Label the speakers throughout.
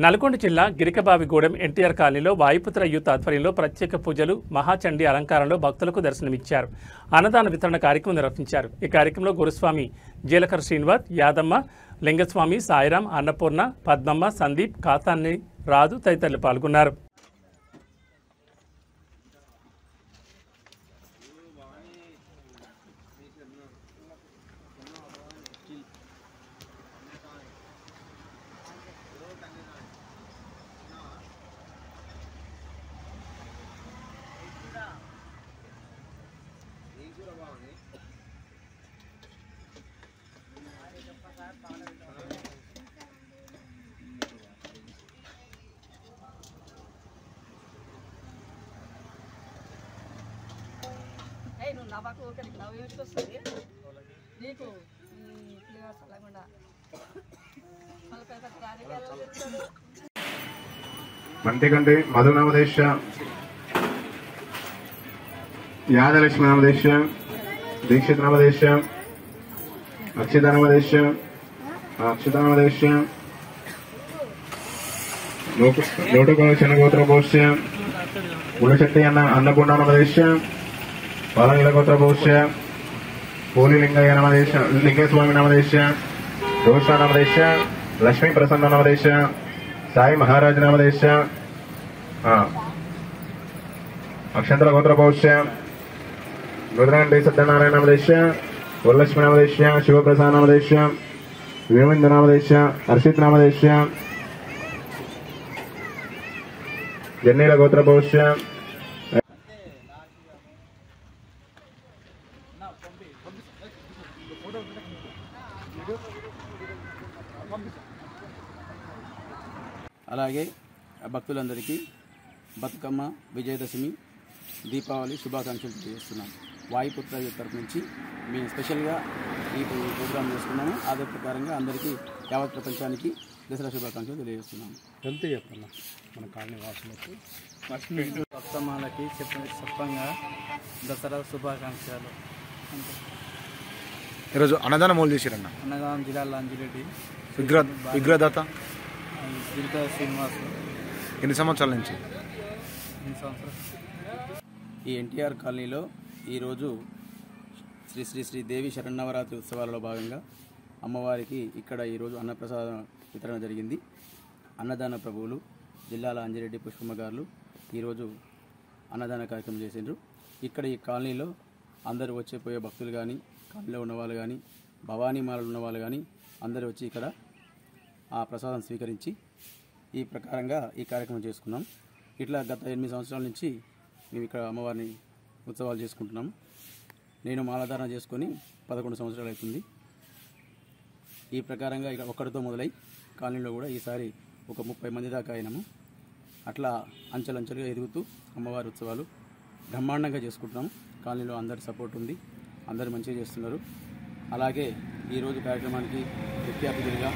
Speaker 1: నల్గొండ జిల్లా గిరికబావిగూడెం ఎన్టీఆర్ కాలనీలో వాయుపుత్ర యూత్ ఆధ్వర్యంలో ప్రత్యేక పూజలు మహాచండీ అలంకారంలో భక్తులకు దర్శనమిచ్చారు. అన్నదాన వితరణ కార్యక్రమం నిర్వహించారు. ఈ కార్యక్రమంలో గురుస్వామి జీలకర శ్రీనివాస్, యాదమ్మ, లింగస్వామి, సాయిరాం, అన్నపూర్ణ, పద్మమ్మ, సందీప్, కాతాన్ని రాజు తదితరులు పాల్గొన్నారు.
Speaker 2: మంటికంటి మధునామదేశ యాదలక్ష్మి నామదేశ దీక్షిత్ నామదేశ అక్షితానామదేశ అక్షితానామదేశ లోటుకోల చిన్నగోత్ర భోష్య ఉలచెట్టి అన్నపూర్ణ నామదేశ పాలనీలగోత్ర భోష్య పూలి లింగయ్య నామదేశ లింగస్వామి నామదేశ దోష నామదేశ లక్ష్మీ ప్రసన్న నామదేశ సాయి మహారాజ్ నామదేశ అక్షంతర గోత్ర భవిష్య గురుదండి సత్యనారాయణ నామదేశ వరలక్ష్మి నామదేశ శివప్రసాద్ నామదేశ వేమిందు నామదేశ హర్షిత్ నామదేశ జన్నీల గోత్ర భవిష్య
Speaker 3: అలాగే భక్తులందరికీ బతుకమ్మ, విజయదశమి, దీపావళి శుభాకాంక్షలు తెలియజేస్తున్నాం. వాయుపుత్ర తరఫు నుంచి మేము స్పెషల్గా ఈ ప్రోగ్రాం చేసుకున్నాము. అదే ప్రకారంగా అందరికీ యావత్ ప్రపంచానికి దసరా శుభాకాంక్షలు తెలియజేస్తున్నాము.
Speaker 1: ఎంత చెప్పాలి మన కాలనీ వాసులకు
Speaker 4: బతుకమ్మలకి చెప్పంగా దసరా శుభాకాంక్షలు.
Speaker 5: ఈరోజు అన్నదానం మొదలు చేశారన్న.
Speaker 4: అన్నదానం జిల్లాలో అంజిరెడ్డి
Speaker 5: విగ్రహదాత
Speaker 4: జీలకర శ్రీనివాస్.
Speaker 5: ఎన్ని సంవత్సరాల నుంచి?
Speaker 3: ఈ ఎన్టీఆర్ కాలనీలో ఈరోజు శ్రీ శ్రీ శ్రీ దేవి శరన్నవరాత్రి ఉత్సవాలలో భాగంగా అమ్మవారికి ఇక్కడ ఈరోజు అన్నప్రసాద వితరణ జరిగింది. అన్నదాన ప్రభువులు జిల్లాల అంజిరెడ్డి పుష్పమ్మ గారు ఈరోజు అన్నదాన కార్యక్రమం చేసిండ్రు. ఇక్కడ ఈ కాలనీలో అందరూ వచ్చేపోయే భక్తులు కానీ, కాలనీలో ఉన్నవాళ్ళు కానీ, భవానీ మాలలు ఉన్నవాళ్ళు కానీ అందరూ వచ్చి ఇక్కడ ఆ ప్రసాదం స్వీకరించి ఈ ప్రకారంగా ఈ కార్యక్రమం చేసుకున్నాం. ఇట్లా గత 8 సంవత్సరాల నుంచి మేము ఇక్కడ అమ్మవారిని ఉత్సవాలు చేసుకుంటున్నాం. నేను మాలధారణ చేసుకొని 11 సంవత్సరాలు అవుతుంది. ఈ ప్రకారంగా ఇక ఒక్కడితో మొదలై కాలనీలో కూడా ఈసారి ఒక 30 మంది దాకా అయినాము. అట్లా అంచెలంచెలుగా ఎదుగుతూ అమ్మవారి ఉత్సవాలు బ్రహ్మాండంగా చేసుకుంటున్నాం. కాలనీలో అందరి సపోర్ట్ ఉంది, అందరు మంచిగా చేస్తున్నారు. అలాగే ఈరోజు కార్యక్రమానికి ముఖ్య అతిథులుగా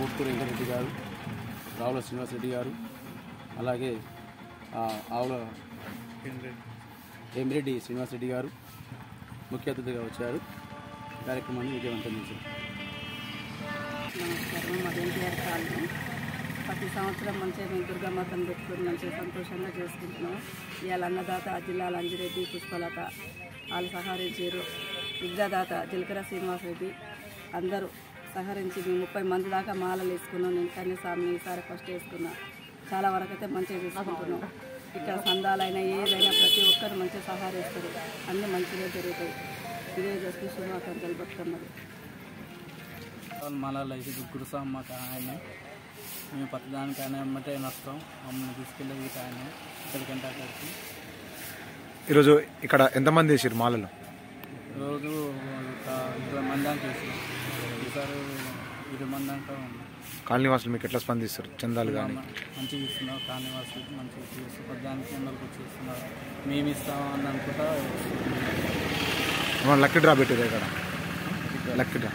Speaker 3: ఊర్తూరు వెంకటరెడ్డి గారు, రావుల శ్రీనివాసరెడ్డి గారు, అలాగే ఆవుల ఏమిరెడ్డి శ్రీనివాసరెడ్డి గారు ముఖ్య అతిథిగా వచ్చారు. కార్యక్రమాన్ని విజయవంతం చేశారు.
Speaker 6: నమస్కారం. మా ఎన్టీఆర్ కాలనీ ప్రతి సంవత్సరం మంచిగా మేము దుర్గామాతను పెట్టుకుని మంచిగా సంతోషంగా చేసుకుంటున్నాం. ఇవాళ అన్నదాత జిల్లాల అంజిరెడ్డి, పుష్పలత వాళ్ళు సహకరించారు. విద్యాదాత జీలకర శ్రీనివాసరెడ్డి అందరూ సహకరించి మేము 30 మంది దాకా మాలలు వేసుకున్నాం. నేను కన్యాస్వామి ఈసారి ఫస్ట్ వేసుకున్నా. చాలా వరకు అయితే మంచిగా చేసుకుంటున్నాం. ఇక్కడ సందాలైనా ఏదైనా ప్రతి ఒక్కరు మంచిగా సహకరిస్తారు. అన్నీ మంచిగా జరుగుతాయి. ఇదే చేస్తూ శుభాకాంక్షలు బతుకమ్మది.
Speaker 4: మాలలో గురుస్వామి ఆయన మేము ప్రతిదానికి ఆయన ఎమ్మటే నష్టం మమ్మల్ని తీసుకెళ్ళేది ఆయన ఇక్కడికంటే అక్కడికి.
Speaker 5: ఈరోజు ఇక్కడ ఎంతమంది వేసారు మాలలో?
Speaker 4: రోజు ఒక 20 మంది దాకా వేసినాం. ఈసారి 20 మంది దాకా ఉన్నాం.
Speaker 5: కాలనీవాసులు మీకు ఎట్లా స్పందిస్తారు? చందాలు కానీ
Speaker 4: మంచిగా ఇస్తున్నారు. కాలనీవాసులకి మంచిగా చేస్తారు. ప్రధానికి అందరికి వచ్చేస్తున్నారు. మేము ఇస్తామని అనుకుంటా
Speaker 5: లక్కీ డ్రా పెట్టారు ఇక్కడ. Lucky draw